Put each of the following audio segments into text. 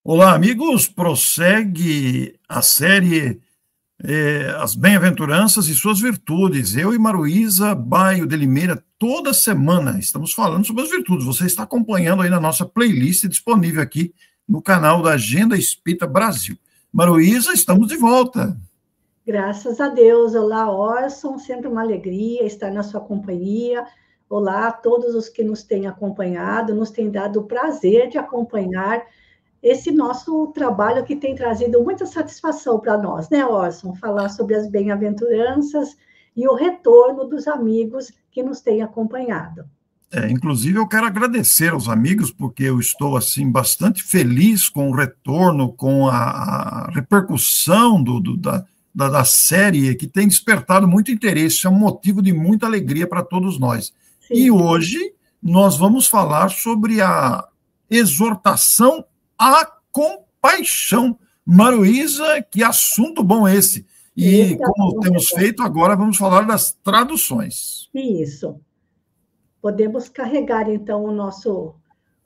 Olá, amigos. Prossegue a série As Bem-aventuranças e Suas Virtudes. Eu e Maruísa Baio de Limeira, toda semana estamos falando sobre as virtudes. Você está acompanhando aí na nossa playlist disponível aqui no canal da Agenda Espírita Brasil. Maruísa, estamos de volta. Graças a Deus. Olá, Orson. Sempre uma alegria estar na sua companhia. Olá a todos os que nos têm acompanhado, nos têm dado o prazer de acompanhar esse nosso trabalho que tem trazido muita satisfação para nós, né, Orson? Falar sobre as bem-aventuranças e o retorno dos amigos que nos têm acompanhado. Inclusive, eu quero agradecer aos amigos, porque eu estou assim bastante feliz com o retorno, com a repercussão da série, que tem despertado muito interesse. É um motivo de muita alegria para todos nós. Sim. E hoje nós vamos falar sobre a exortação à compaixão. Maruísa, que assunto bom esse! E como temos feito, agora vamos falar das traduções. Isso. Podemos carregar, então,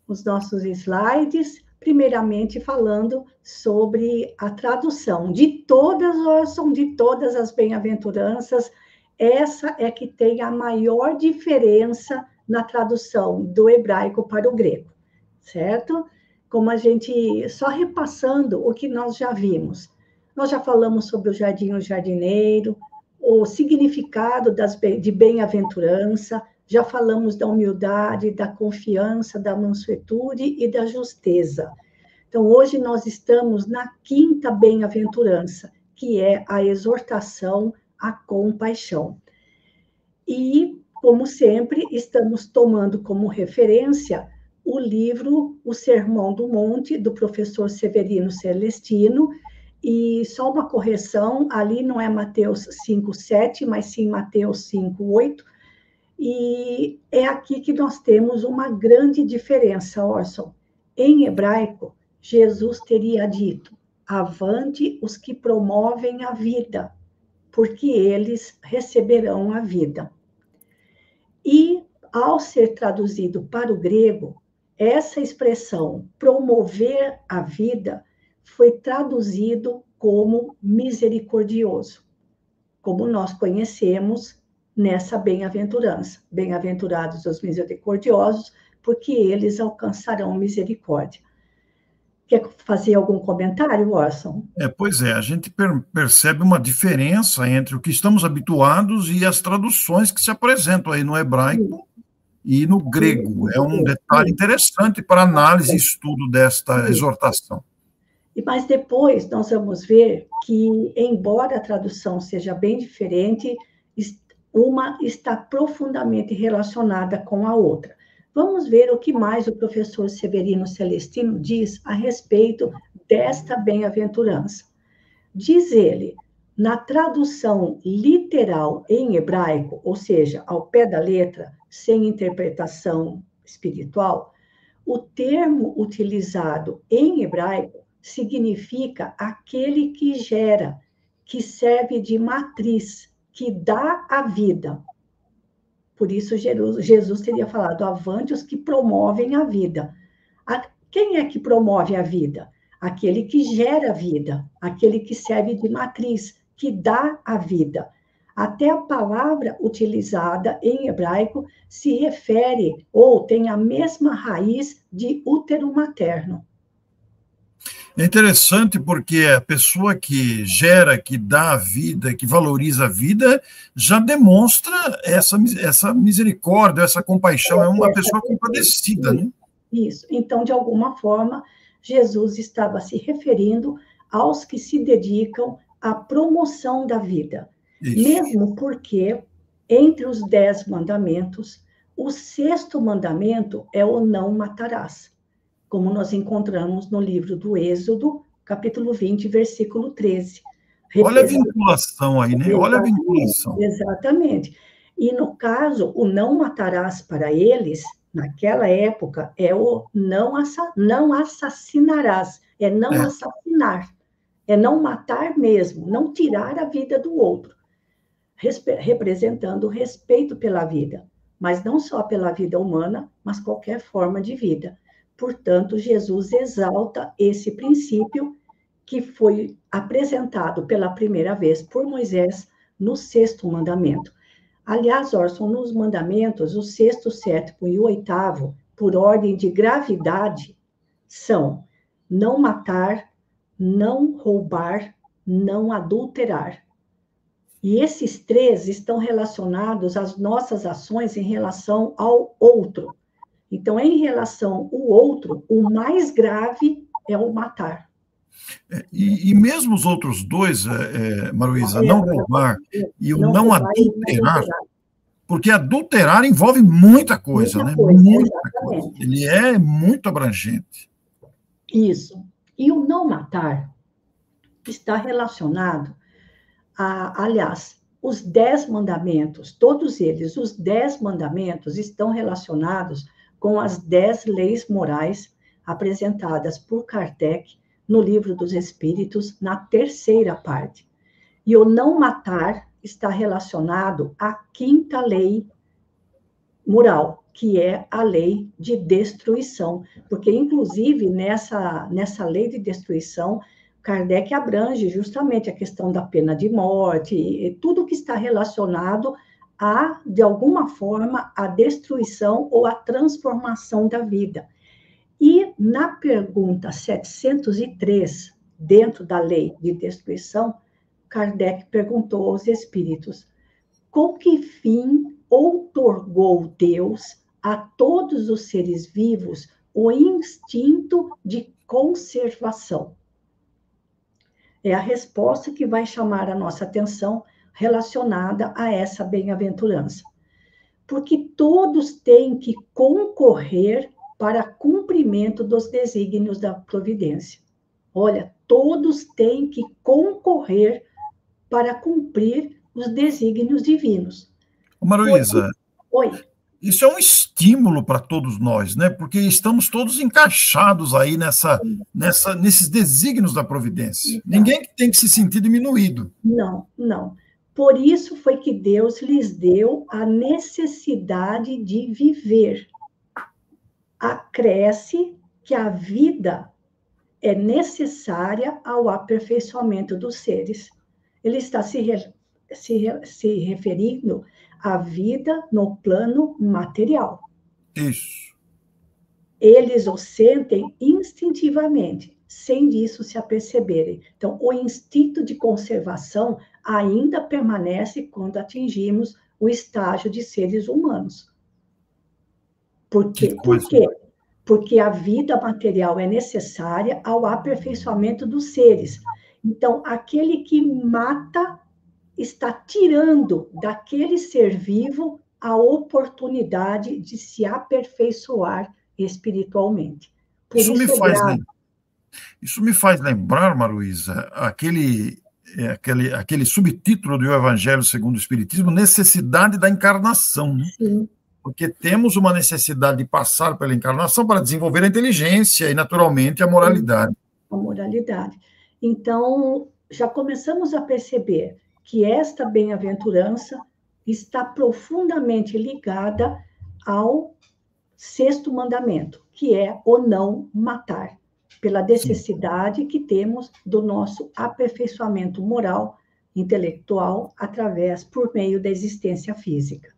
os nossos slides, primeiramente falando sobre a tradução de todas, Orson, de todas as bem-aventuranças. Essa é que tem a maior diferença na tradução do hebraico para o grego, certo? Como a gente, só repassando o que nós já vimos. Nós já falamos sobre o jardim e o jardineiro, o significado de bem-aventurança, já falamos da humildade, da confiança, da mansuetude e da justeza. Então, hoje nós estamos na quinta bem-aventurança, que é a exortação à compaixão. E, como sempre, estamos tomando como referência o livro O Sermão do Monte, do professor Severino Celestino, e só uma correção, ali não é Mateus 5:7, mas sim Mateus 5:8, e é aqui que nós temos uma grande diferença, Orson. Em hebraico, Jesus teria dito: avante os que promovem a vida, porque eles receberão a vida. E, ao ser traduzido para o grego, essa expressão, promover a vida, foi traduzido como misericordioso, como nós conhecemos nessa bem-aventurança. Bem-aventurados os misericordiosos, porque eles alcançarão misericórdia. Quer fazer algum comentário, Orson? Pois é, a gente percebe uma diferença entre o que estamos habituados e as traduções que se apresentam aí no hebraico e no grego. É um detalhe interessante para análise e estudo desta exortação. Mas depois nós vamos ver que, embora a tradução seja bem diferente, uma está profundamente relacionada com a outra. Vamos ver o que mais o professor Severino Celestino diz a respeito desta bem-aventurança. Diz ele, na tradução literal em hebraico, ou seja, ao pé da letra, sem interpretação espiritual, o termo utilizado em hebraico significa aquele que gera, que serve de matriz, que dá a vida. Por isso, Jesus teria falado, avante os que promovem a vida. Quem é que promove a vida? Aquele que gera a vida, aquele que serve de matriz, que dá a vida. Até a palavra utilizada em hebraico se refere ou tem a mesma raiz de útero materno. É interessante porque a pessoa que gera, que dá a vida, que valoriza a vida, já demonstra essa misericórdia, essa compaixão, é uma pessoa compadecida, né? Isso. Então, de alguma forma, Jesus estava se referindo aos que se dedicam à promoção da vida. Isso. Mesmo porque, entre os 10 mandamentos, o 6º mandamento é o não matarás, como nós encontramos no livro do Êxodo, capítulo 20, versículo 13. Olha a vinculação aí, né? Olha a vinculação. Exatamente. E, no caso, o não matarás para eles, naquela época, é o não assassinarás, é não assassinar, é não matar mesmo, não tirar a vida do outro, representando o respeito pela vida, mas não só pela vida humana, mas qualquer forma de vida. Portanto, Jesus exalta esse princípio que foi apresentado pela primeira vez por Moisés no sexto mandamento. Aliás, Orson, nos mandamentos, o sexto, sétimo e o oitavo, por ordem de gravidade, são não matar, não roubar, não adulterar. E esses três estão relacionados às nossas ações em relação ao outro. Então, em relação ao outro, o mais grave é o matar. E mesmo os outros dois, Maruísa, não roubar e o não adulterar, porque adulterar envolve muita coisa, muita né? Coisa, muita exatamente. coisa. Ele é muito abrangente. Isso. E o não matar está relacionado aliás, os 10 mandamentos, todos eles, os 10 mandamentos estão relacionados com as 10 leis morais apresentadas por Kardec no Livro dos Espíritos, na terceira parte. E o não matar está relacionado à quinta lei moral, que é a lei de destruição, porque, inclusive, nessa lei de destruição, Kardec abrange justamente a questão da pena de morte, e tudo que está relacionado de alguma forma, a destruição ou a transformação da vida. E na pergunta 703, dentro da lei de destruição, Kardec perguntou aos espíritos: com que fim outorgou Deus a todos os seres vivos o instinto de conservação? É a resposta que vai chamar a nossa atenção relacionada a essa bem-aventurança. Porque todos têm que concorrer para cumprimento dos desígnios da providência. Olha, todos têm que concorrer para cumprir os desígnios divinos. Maruísa, Oi. Isso é um estímulo para todos nós, né? Porque estamos todos encaixados aí nesses desígnios da providência. Então, ninguém tem que se sentir diminuído. Não, não. Por isso foi que Deus lhes deu a necessidade de viver. Acresce que a vida é necessária ao aperfeiçoamento dos seres. Ele está se referindo à vida no plano material. Isso. Eles o sentem instintivamente, sem disso se aperceberem. Então, o instinto de conservação ainda permanece quando atingimos o estágio de seres humanos. Por quê? Porque a vida material é necessária ao aperfeiçoamento dos seres. Então, aquele que mata está tirando daquele ser vivo a oportunidade de se aperfeiçoar espiritualmente. Isso me faz lembrar, Maruísa, aquele subtítulo do Evangelho segundo o Espiritismo, necessidade da encarnação. Né? Sim. Porque temos uma necessidade de passar pela encarnação para desenvolver a inteligência e, naturalmente, a moralidade. A moralidade. Então, já começamos a perceber que esta bem-aventurança está profundamente ligada ao sexto mandamento, que é o não matar, pela necessidade que temos do nosso aperfeiçoamento moral, intelectual, por meio da existência física.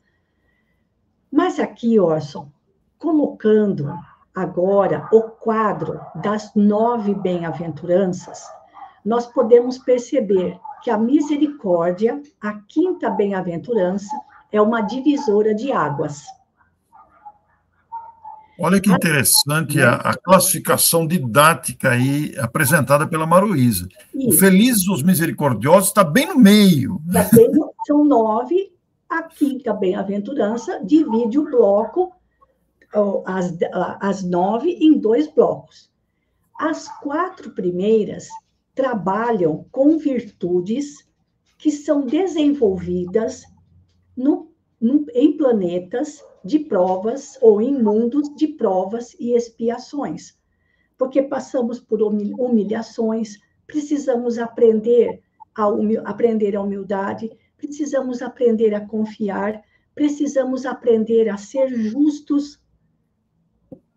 Mas aqui, Orson, colocando agora o quadro das 9 bem-aventuranças, nós podemos perceber que a misericórdia, a quinta bem-aventurança, é uma divisora de águas. Olha que interessante a classificação didática aí apresentada pela Maruísa. O Feliz dos Misericordiosos está bem no meio. São 9, a quinta bem-aventurança divide o bloco, as 9, em 2 blocos. As 4 primeiras trabalham com virtudes que são desenvolvidas em planetas de provas ou em mundos de provas e expiações, porque passamos por humilhações, precisamos aprender a humildade, precisamos aprender a confiar, precisamos aprender a ser justos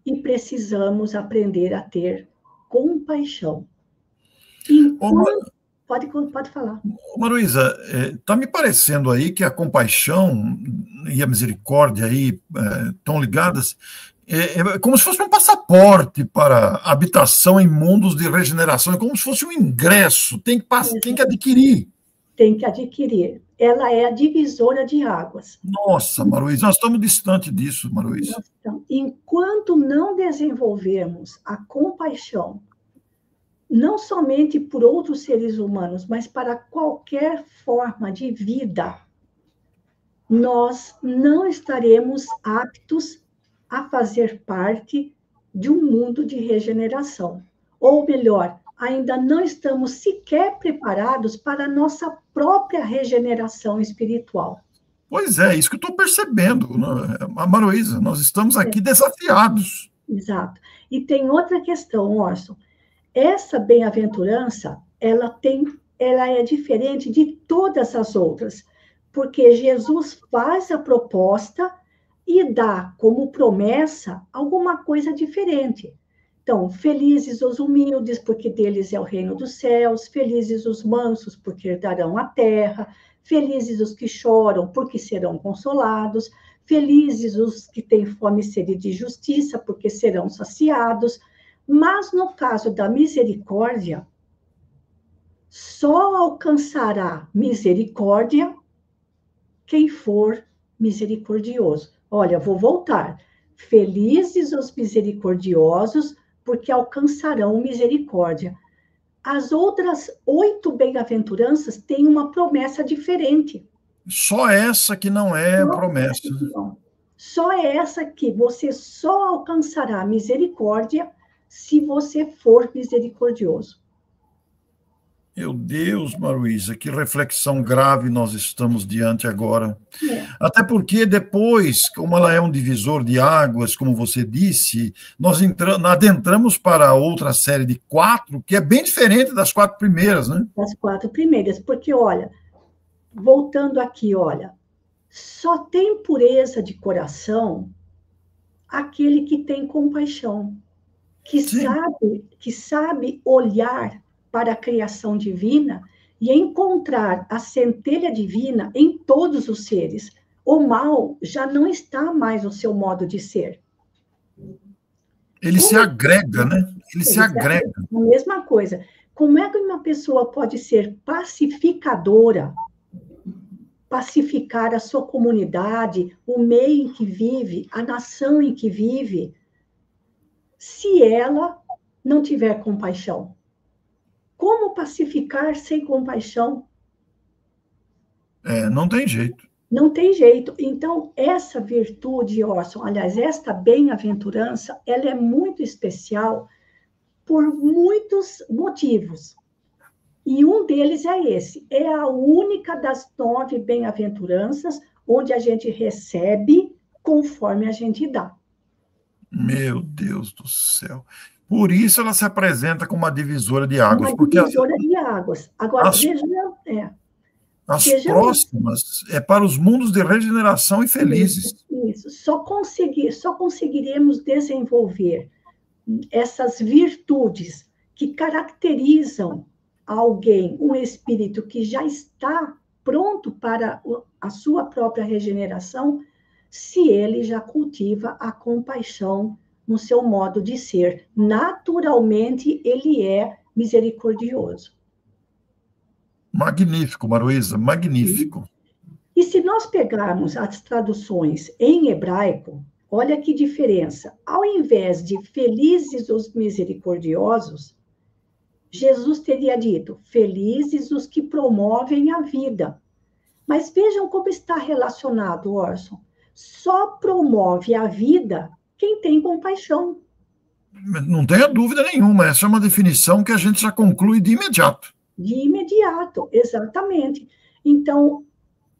e precisamos aprender a ter compaixão. Pode falar. Maruísa, está me parecendo aí que a compaixão e a misericórdia aí estão ligadas, como se fosse um passaporte para habitação em mundos de regeneração, é como se fosse um ingresso, tem que adquirir. Tem que adquirir. Ela é a divisora de águas. Nossa, Maruísa, nós estamos distante disso, Maruísa. Enquanto não desenvolvermos a compaixão, não somente por outros seres humanos, mas para qualquer forma de vida, nós não estaremos aptos a fazer parte de um mundo de regeneração. Ou melhor, ainda não estamos sequer preparados para a nossa própria regeneração espiritual. Pois é, isso que eu estou percebendo, Maruísa, nós estamos aqui desafiados. Exato. E tem outra questão, Orson. Essa bem-aventurança, ela é diferente de todas as outras, porque Jesus faz a proposta e dá como promessa alguma coisa diferente. Então, felizes os humildes, porque deles é o reino dos céus, felizes os mansos, porque herdarão a terra, felizes os que choram, porque serão consolados, felizes os que têm fome e sede de justiça, porque serão saciados. Mas, no caso da misericórdia, só alcançará misericórdia quem for misericordioso. Olha, vou voltar. Felizes os misericordiosos, porque alcançarão misericórdia. As outras 8 bem-aventuranças têm uma promessa diferente. Só essa que não é promessa. Só essa que você só alcançará misericórdia se você for misericordioso. Meu Deus, Maruísa, que reflexão grave nós estamos diante agora. Até porque depois, como ela é um divisor de águas, como você disse, nós adentramos para outra série de 4, que é bem diferente das 4 primeiras, né? Das 4 primeiras, porque, olha, voltando aqui, olha, só tem pureza de coração aquele que tem compaixão, que sabe olhar para a criação divina e encontrar a centelha divina em todos os seres. O mal já não está mais no seu modo de ser. Ele se agrega, né? Ele se agrega. A mesma coisa. Como é que uma pessoa pode ser pacificadora, pacificar a sua comunidade, o meio em que vive, a nação em que vive, se ela não tiver compaixão? Como pacificar sem compaixão? Não tem jeito. Não tem jeito. Então, essa virtude, Orson, aliás, esta bem-aventurança, ela é muito especial por muitos motivos. E um deles é esse. É a única das 9 bem-aventuranças onde a gente recebe conforme a gente dá. Meu Deus do céu. Por isso ela se apresenta como uma divisora de águas. Uma divisora de águas. Agora, as próximas é para os mundos de regeneração e felizes. Isso. Só conseguiremos desenvolver essas virtudes que caracterizam alguém, um espírito que já está pronto para a sua própria regeneração, se ele já cultiva a compaixão no seu modo de ser. Naturalmente, ele é misericordioso. Magnífico, Maruísa, magnífico. E se nós pegarmos as traduções em hebraico, olha que diferença. Ao invés de felizes os misericordiosos, Jesus teria dito, felizes os que promovem a vida. Mas vejam como está relacionado, Orson. Só promove a vida quem tem compaixão. Não tenha dúvida nenhuma, essa é uma definição que a gente já conclui de imediato. De imediato, exatamente. Então,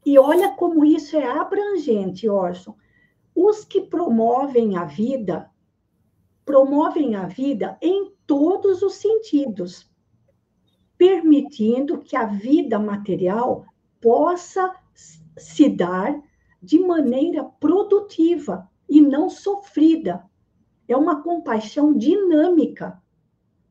e olha como isso é abrangente, Orson. Os que promovem a vida em todos os sentidos, permitindo que a vida material possa se dar de maneira produtiva e não sofrida. é uma compaixão dinâmica.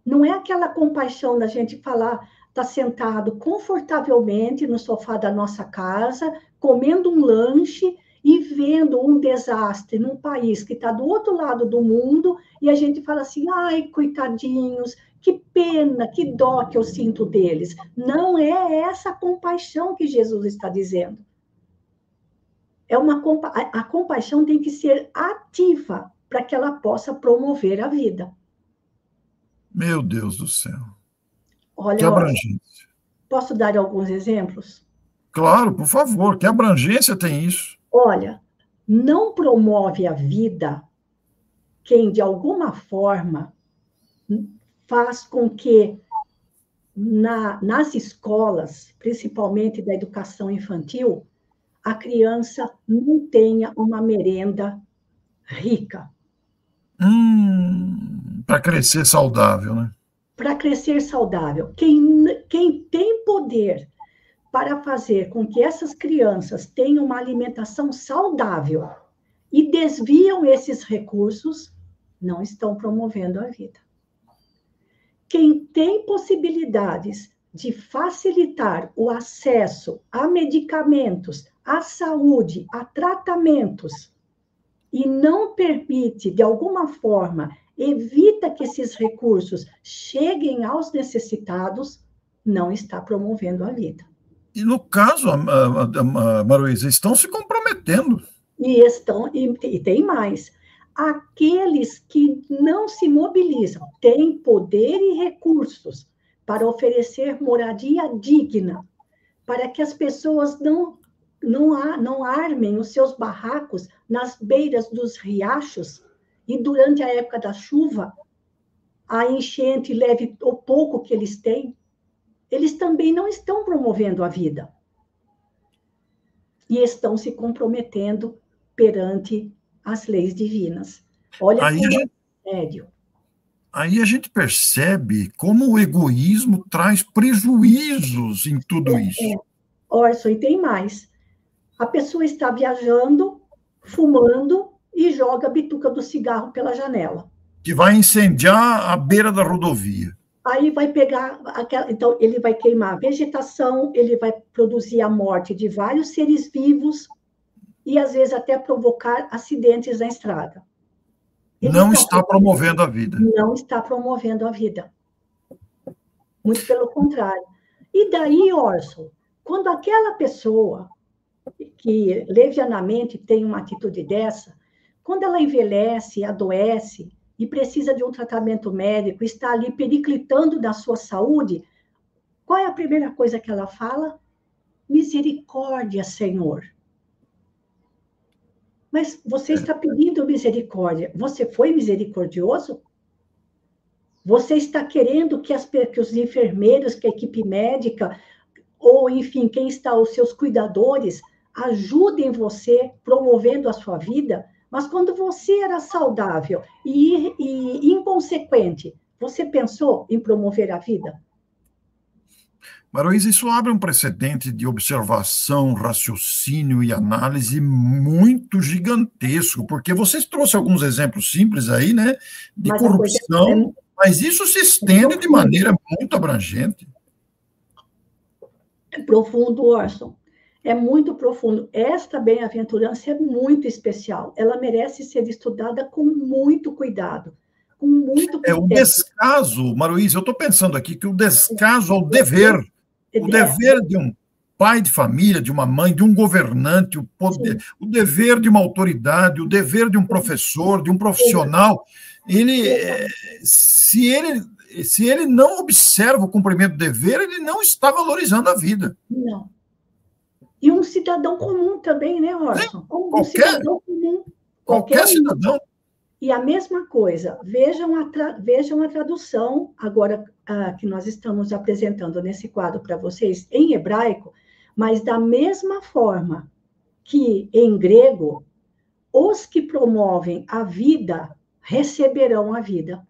Não é aquela compaixão da gente falar, tá sentado confortavelmente no sofá da nossa casa, comendo um lanche e vendo um desastre num país que está do outro lado do mundo, e a gente fala assim, ai, coitadinhos, que pena, que dó que eu sinto deles. Não é essa compaixão que Jesus está dizendo. A compaixão tem que ser ativa para que ela possa promover a vida. Meu Deus do céu. Que Olha, abrangência. posso dar alguns exemplos? Claro, por favor, que abrangência tem isso? Olha, não promove a vida quem, de alguma forma, faz com que nas escolas, principalmente da educação infantil, a criança não tenha uma merenda rica. Para crescer saudável, né? Para crescer saudável. Quem tem poder para fazer com que essas crianças tenham uma alimentação saudável e desviam esses recursos, não estão promovendo a vida. Quem tem possibilidades de facilitar o acesso a medicamentos, à saúde, a tratamentos, e não permite, de alguma forma, evita que esses recursos cheguem aos necessitados, não está promovendo a vida. E no caso, Maruísa, estão se comprometendo. E tem mais. Aqueles que não se mobilizam, têm poder e recursos para oferecer moradia digna, para que as pessoas não armem os seus barracos nas beiras dos riachos e durante a época da chuva, a enchente leve o pouco que eles têm, eles também não estão promovendo a vida. E estão se comprometendo perante as leis divinas. Olha Aí como é sério. Aí a gente percebe como o egoísmo traz prejuízos em tudo isso. Orson, e tem mais. A pessoa está viajando, fumando e joga a bituca do cigarro pela janela. Que vai incendiar a beira da rodovia. Aí vai pegar então ele vai queimar a vegetação, ele vai produzir a morte de vários seres vivos e às vezes até provocar acidentes na estrada. Não está promovendo a vida. Não está promovendo a vida. Muito pelo contrário. E daí, Orson, quando aquela pessoa que levianamente tem uma atitude dessa, quando ela envelhece, adoece e precisa de um tratamento médico, está ali periclitando da sua saúde, qual é a primeira coisa que ela fala? Misericórdia, Senhor. Mas você está pedindo misericórdia. Você foi misericordioso? Você está querendo que os enfermeiros, que a equipe médica, ou, enfim, quem está, os seus cuidadores, ajudem você, promovendo a sua vida? Mas quando você era saudável e inconsequente, você pensou em promover a vida? Maruísa, isso abre um precedente de observação, raciocínio e análise muito gigantesco, porque vocês trouxeram alguns exemplos simples aí, né, de corrupção, mas isso se estende de maneira muito abrangente. É profundo, Orson. É muito profundo. Esta bem-aventurança é muito especial. Ela merece ser estudada com muito cuidado, com muito critério. O descaso, Maruísa, eu estou pensando aqui que o descaso ao dever, o dever de um pai de família, de uma mãe, de um governante, o dever de uma autoridade, o dever de um professor, de um profissional, se ele não observa o cumprimento do dever, ele não está valorizando a vida. Não. E um cidadão comum também, né, Orson? Um cidadão comum. Qualquer cidadão. E a mesma coisa, vejam a tradução, agora que nós estamos apresentando nesse quadro para vocês, em hebraico, mas da mesma forma que em grego, os que promovem a vida receberão a vida.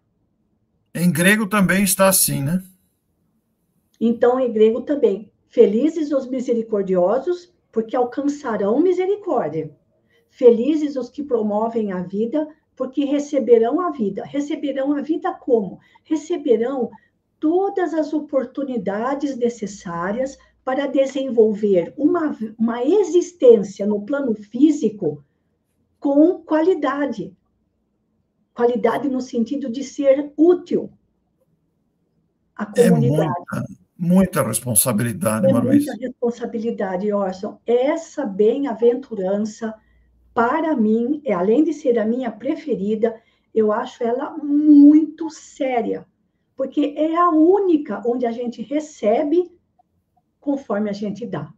Em grego também está assim, né? Então, em grego também. Felizes os misericordiosos, porque alcançarão misericórdia. Felizes os que promovem a vida, porque receberão a vida. Receberão a vida como? Receberão todas as oportunidades necessárias para desenvolver uma existência no plano físico com qualidade. Qualidade no sentido de ser útil à comunidade. Muita responsabilidade, Maruísa. Muita responsabilidade, Orson. Essa bem-aventurança, para mim, além de ser a minha preferida, eu acho ela muito séria, porque é a única onde a gente recebe conforme a gente dá.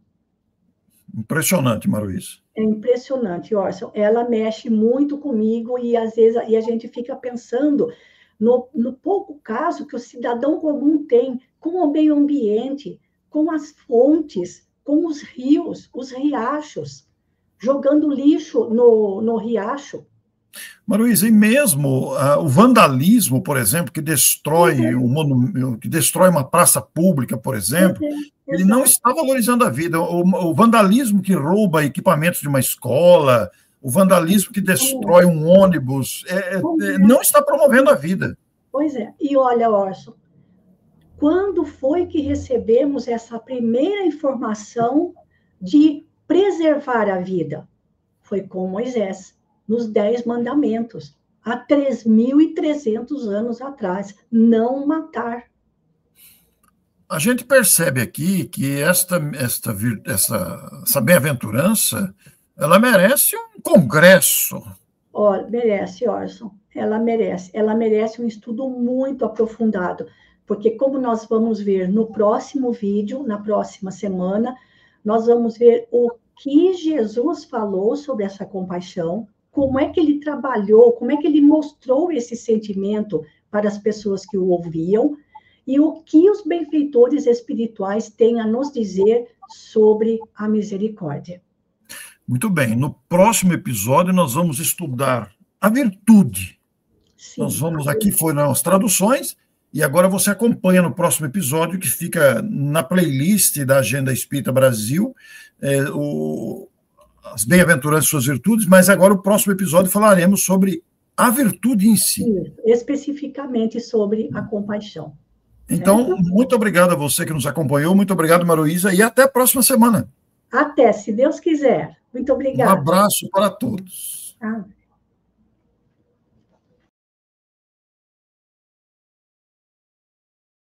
Impressionante, Maruísa. É impressionante, Orson. Ela mexe muito comigo e, às vezes, a gente fica pensando no pouco caso que o cidadão comum tem com o meio ambiente, com as fontes, com os rios, os riachos, jogando lixo no riacho. Maruísa, e mesmo o vandalismo, por exemplo, que destrói que destrói uma praça pública, por exemplo, ele não está valorizando a vida. O vandalismo que rouba equipamentos de uma escola, o vandalismo que destrói um ônibus, não está promovendo a vida. Pois é. E olha, Orson, quando foi que recebemos essa primeira informação de preservar a vida? Foi com Moisés, nos 10 mandamentos, há 3.300 anos atrás. Não matar. A gente percebe aqui que essa bem-aventurança, ela merece um congresso. Merece, Orson. Ela merece um estudo muito aprofundado, porque como nós vamos ver no próximo vídeo, na próxima semana, nós vamos ver o que Jesus falou sobre essa compaixão, como é que ele trabalhou, como é que ele mostrou esse sentimento para as pessoas que o ouviam, e o que os benfeitores espirituais têm a nos dizer sobre a misericórdia. Muito bem. No próximo episódio, nós vamos estudar a virtude. Sim, nós vamos, aqui foram as traduções, e agora você acompanha no próximo episódio, que fica na playlist da Agenda Espírita Brasil, as bem-aventuranças e suas virtudes, mas agora o próximo episódio falaremos sobre a virtude em si. Sim, especificamente sobre a compaixão. Então, certo? Muito obrigado a você que nos acompanhou, muito obrigado, Maruísa, e até a próxima semana. Até, se Deus quiser. Muito obrigada. Um abraço para todos.